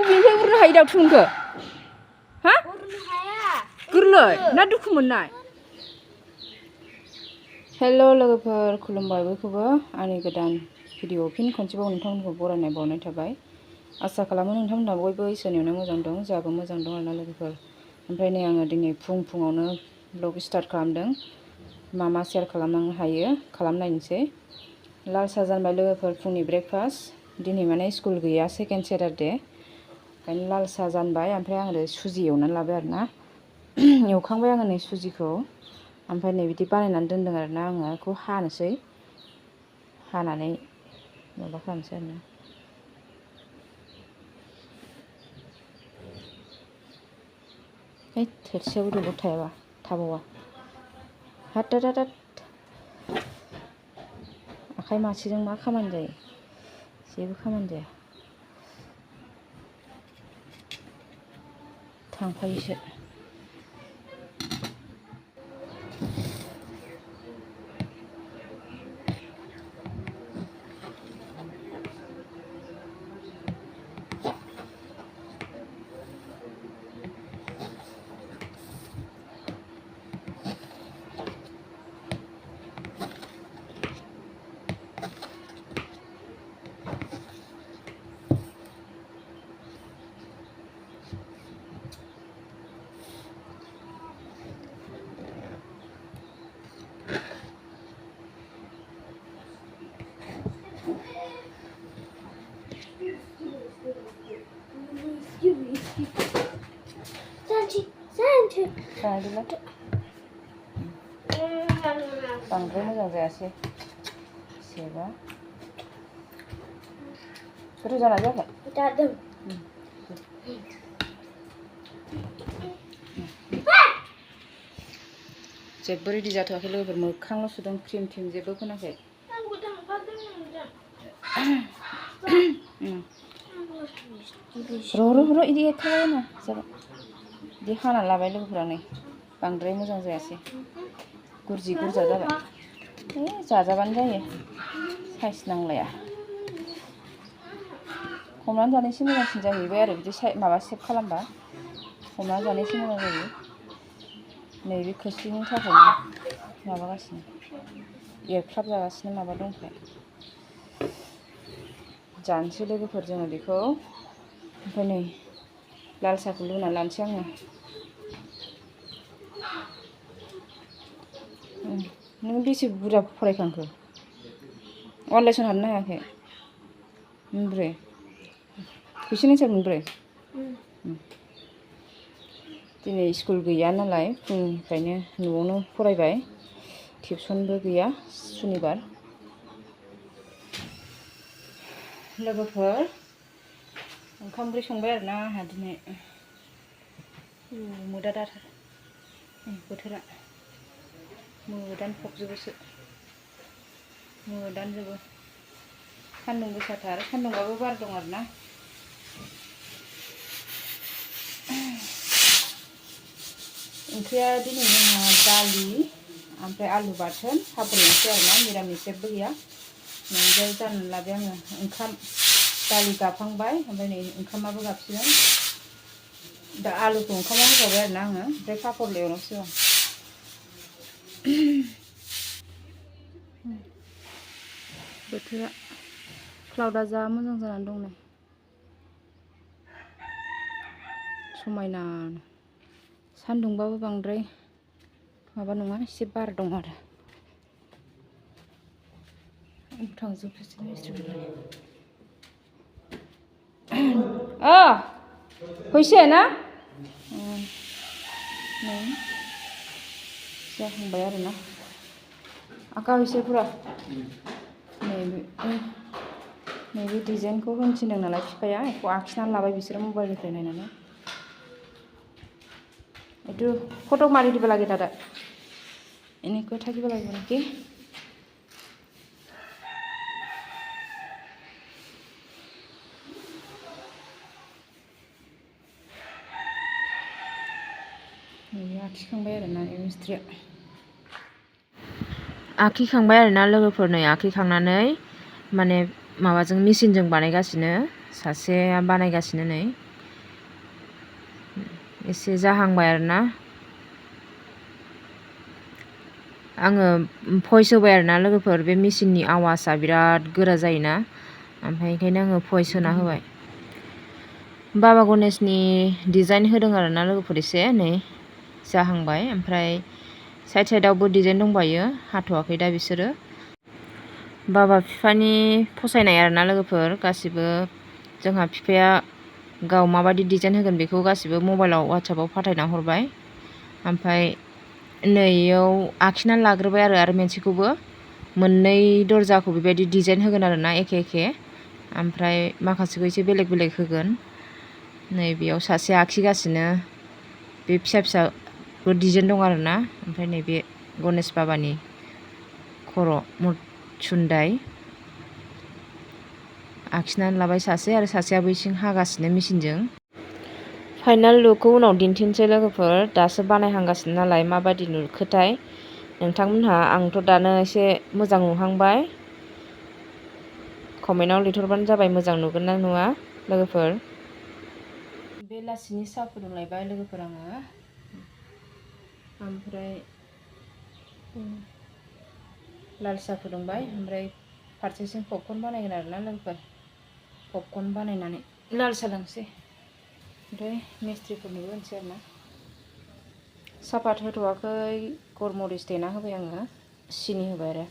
बबेनिफ्राय उरनो हायो दाउथुनखौ हा गोरलै ना दुखु मोननाय हेल' लोगोफोर खुलुमबाय बयखौबो आंनि गोदान भिडिअ फिन खनसेबाव नोंथांमोनखौ बरायनाय बावनाय थाबाय आसा खालामो नोंथांमोनहा बयबो इसोरनियावनो मोजां दं जोंहाबो मोजां दं आरोना लोगोफोर ओमफ्राय नै आङो दिनै फुङावनो ब्लग स्टार्ट खालामदों मा शेयार खालामनो हायो खालामनायनोसै लाल साहा जानबाय लोगोफोर फुंनि ब्रेकफास्ट दिनै माने स्कुल गैया सेकेन्ड सेटारडे ओंखायनो लाल साहा जानबाय ओमफ्राय आङो सुजि एवनानै लाबाय आरोना एवखांबाय आङो नै सुजिखौ ओमफ्राय नै बिदि बानायनानै दोनदों आरोना आङो बेखौ हानोसै हानानै माबा खालामसै आरोना थोरसियाबो दलद थाबावा हाट आखाइ मासेजों मा खामानि जायो जेबो खामानि जाया थांफायोसो बांद्राय मोजां जायासै एसेबा गोथाव जाना जायाखै जादों जेबो रेडि जाथ'वाखै लोगोफोर मोखांल' सुदों क्रिम जेबो फोनाखै र' इदि एथाबायना जाबाय इदि हाना लाबाय लोगोफोरा नै बांद्राय मोजां जायासै गुरजि गुरजा जाबाय जाजाबानो जायो साइज नांलाया हमनानै जानायसो मोजांसिन जाहैबाय आरो बिदि माबा सेभ खालामबा हमनानै जानायसो मोजां जायो नैबे खोस्लिनि थाखायनो माबागासिनो एरख्लाब जागासिनो माबा दंखाय जानोसै लोगोफोर जोङो बेखौ ओमफ्राय नै लाल साहाखौ लुना लानोसै आङो नों बेसे बुरजा फरायखांखो अनलाइन हाबनो हायाखै मोनब्रै कुइसन एन्सार मोनब्रै दिनै स्कुल गैया नालाय फुंनिफ्रायनो न'आवनो फरायबाय टिउसनबो गैया सुनिबार लोगोफोर ओंखाम ओंख्रि संबाय आरोना आंहा दिनै मोदादाथार बोथोरा मोदान फबजोबोसो मोदानजोबो सान्दुं गोसाथार सान्दुंबाबो बार दं आरोना ओंख्रिया दिनै जोंहा दालि ओमफ्राय आलु बाथोन पापर एवनोसै आरोना मिरामिस जेबो गैया नैजाय जाननानै लाबाय आङो ओंखाम दालि गाबहांबाय ओमफ्राय नै ओंखामाबो गाबसिगोन दा आलुखौ ओंखामाव होबावबाय आरोना आङो ओमफ्राय पापर एवनोसै आं बोथोरा क्लाउडा जा मोजां जानानै दं नै समायना सान्दुंबाबो बांद्राय माबा नङा एसे बार दं आरो थांजोबनोसै मिस्ट्रिफोरलाय फैसे ना जाखांबाय आरोना आका फैसे पुरा नैबे डिजाइनखौ होनथिनदों नालाय फिफाया बेखौ आखिनानै लाबाय बिसोरो मबाइलनिफ्राय नायनानै এইটো ফটো মাৰি দিব লাগে দাদা এনেকৈ থাকিব লাগিব নেকি आखिखांबाय आरोना मिस्ट्रिया आखिखांबाय आरोना लोगोफोर नै आखिखांनानै माने माबाजों मेसिनजों बानायगासिनो सासेया बानायगासिनो नै एसे जाहांबाय आरोना आङो भइस होबाय आरोना लोगोफोर बे मेचिननि आवाजआ बिराद गोरा जायोना ओमफ्राय ओंखायनो आङो भइस होना होबाय बाबा गणेशनि डिजाइन होदों आरोना लोगोफोर एसे नै जाहांबाय ओमफ्राय साइड साइडआवबो डिजाइन दंबायो हाथ'वाखै दा बिसोरो बाबा फिफानि फसायनाय आरोना लोगोफोर गासिबो जोंहा फिफाया गाव माबायदि डिजाइन होगोन बेखौ गासिबो मबाइलाव वाट्सएपआव फाथायना हरबाय ओमफ्राय नैयाव आखिनानै लाग्रोबाय आरो मोनसेखौबो मोननै दरजाखौ बेबायदि डिजाइन होगोन आरोना एखे एखे ओमफ्राय माखासेखौ एसे बेलेग बेलेग होगोन नै बेयाव सासे आखिगासिनो बे फिसा फिसाबो डिजाइन दं आरोना ओमफ्राय नैबे गणेश बाबानि खर' सुन्दाय आखिनानै लाबाय सासे आरो सासेयाबो इसिं हागासिनो मेचिनजों फाइनाल लुकखौ उनाव दिन्थिनोसै लोगोफोर दासो बानायहांगासिनो नालाय माबायदि नुखोथाय नोंथांमोनहा आंथ' दानो एसे मोजां नुहांबाय कमेन्टआव लिरहरबानो जाबाय मोजां नुगोन ना नुआ लोगोफोर बेलासिनि साहा फुदुंलायबाय लोगोफोर आङो ओमफ्राय लाल साहा फुदुंबाय ओमफ्राय फारसेथिं पपकर्न बानायगोन आरोना लोगोफोर पपकर्न बानायनानै लाल साहा लोंसै ओमफ्राय मिस्ट्रिफोरनोबो होनोसै आरोना सापात होथ'वाखै गरमरिस देना होबाय आङो सिनि होबाय आरो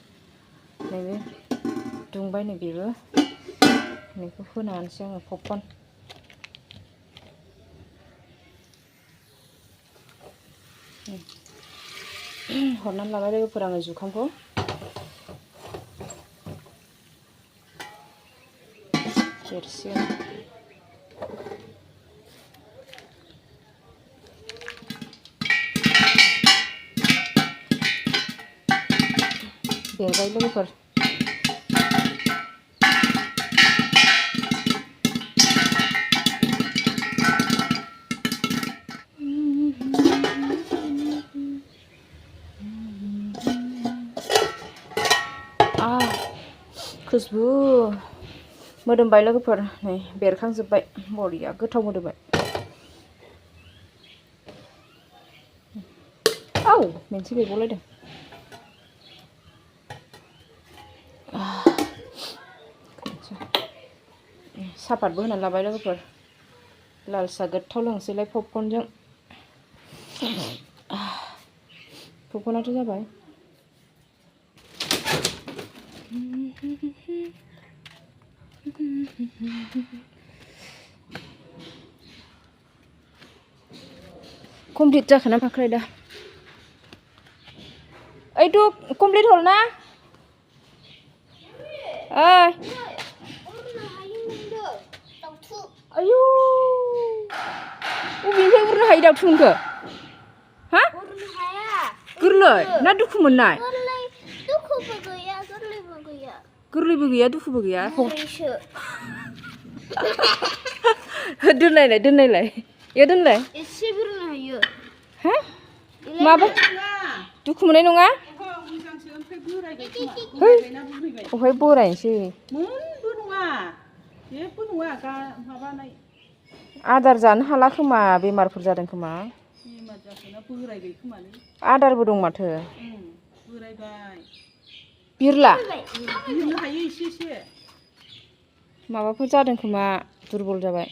नैबे दुंबाय नै बेबो नैखौ होना होनोसै आङो पपकर्न हरनानै लाबाय लोगोफोर आङो जुखामखौ देरसिगोन देरबाय लोगोफोर खुसबु मोदोमबाय लोगोफोर नै बेरखांजोब्बाय बरिया गोथाव मोदोमबाय औ मोनसे बेरबावलायदों सापातबो होनानै लाबाय लोगोफोर लाल साहा गोथाव लोंसैलाय पपकर्नजों पपकर्नाथ' जाबाय कमप्लिट जाखोना माखो दा ओइ तो कमप्लिट हल ना ओइ आयु बबेनिफ्राय उरनो हायो दाउथु नोंखो हा गोरलै ना दुखु मोननाय गोरलैबो गैया दुखुबो गैया दोननायलाय इयो दोनलाय एसे बुरनो हायो हा माबा दुखु मोननाय नङा अहाय बोरायनोसै आदार जानो हाला खोमा बेमारफोर जादों खोमा आदारबो दं माथो बिरला माबाफोर जादों खोमा दुरबल जाबाय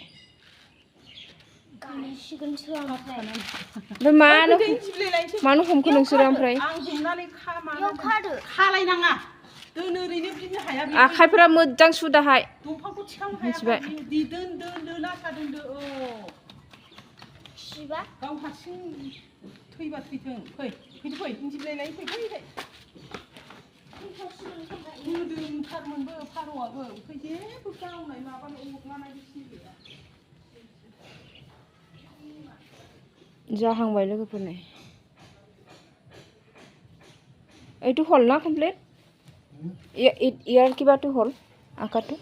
ओमफ्राय मानो हमखो नोंसोरो ओमफ्राय आखाइफोरा मोजां सुदाहाय मिथिबाय गाव हारसिं थैबा थैथों फै इन्जिलायलाय फै मोदोमथारमोनबो फारौआबो ओमफ्राय जेबो गावनाय माबानाय अरनाय गैया जाहांबाय लोगोफोरनि এইটো হল না কমপ্লিট ইয়াৰ কিবাটো হল আঁকাটো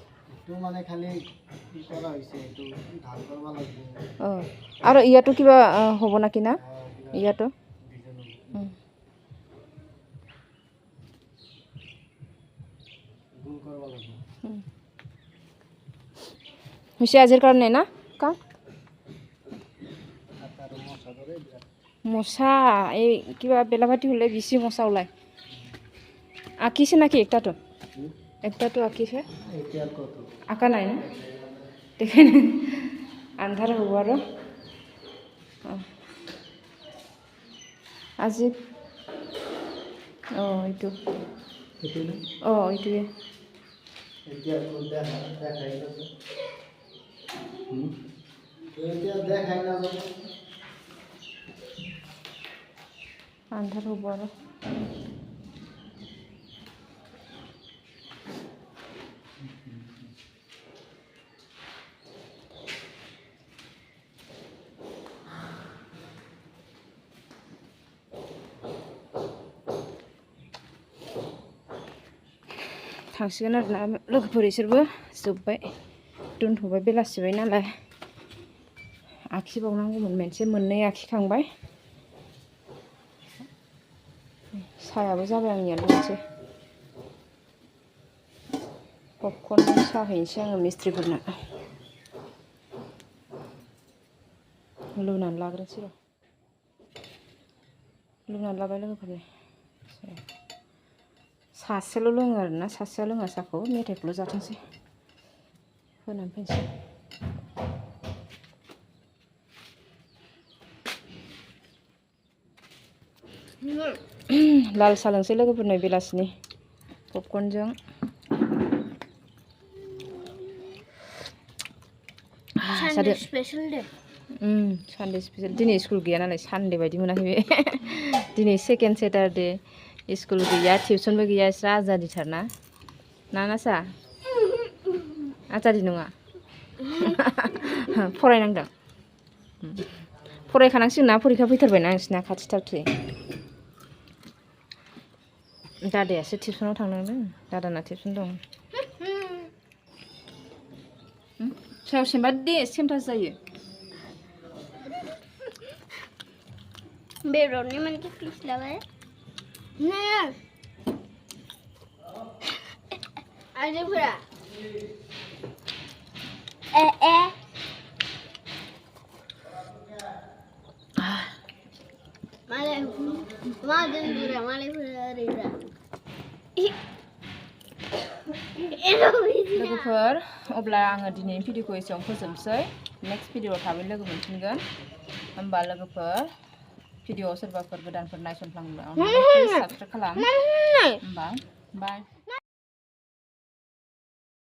মানে খালি কৰা হৈছে এটো ঢাল কৰিব লাগিব আৰু ইয়াতো কিবা হ'ব নাকি না ইয়াতো গুল কৰিব লাগিব হৈছে আজিৰ কাৰণে না কাম Mosa, kiba belabati hule bisi mosa ulai. Aki se naki ekta to aki se. Aka nai na. Dekai andhar huwa ro. Aji. Oh itu. Oh itu ya. Andhar huwa ro. थांसिगोन आरोना लोगोफोर इसोरबो जोब्बाय दोनथ'बाय बेलासिबाय नालाय आखिबावनांगौमोन मोननै आखिखांबाय सायाबो जाबाय आंनिया लोगोसे पपकर्न साहा हैनोसै आङो मिस्ट्रिफोरनो लुनानै लाग्रोनोसै र' लुनानै लाबाय लोगोफोरनि सासेल' लोङो आरोना सासेया लोङा साहाखौ मेथाइखौल' जाथोंसै होनानै फैनोसै लाल साहा लोंसै लोगोफोरनो बेलासिनि पपकर्नजों सानडे स्पेशल दे सानडे स्पेशल दिनै स्कुल गैया नालाय सानडे बायदि मोनाखै बे दिनै सेकेन्ड सेटारडे स्कुल गैया टिउसनबो गैया इसरा आजादिथार ना सा आजादि नङा फरायनांदों फरायखानांसिगोन ना फरिखा फैथारबायना नोंसिना खाथिथारसै दादायासो टिउसनाव थांनांदों दादाना टिउसन दं सायाव सेमबा दे सेमथासो जायो बेरनि मोनसे पिस लाबाय नै आइजोफोरा मालायफोरा ओरैब्रा लोगोफोर अब्ला आङो दिनैनि भिडिअखौ एसेयावनो फोजोबनोसै नेक्स्ट भिडिअआव थाबैनो लोगो मोनफिनगोन होमबा लोगोफोर भिडिअआव सोरबाफोर गोदानफोर नायसनफ्लांब्ला साबस्क्राइब खालाम होमबा बाय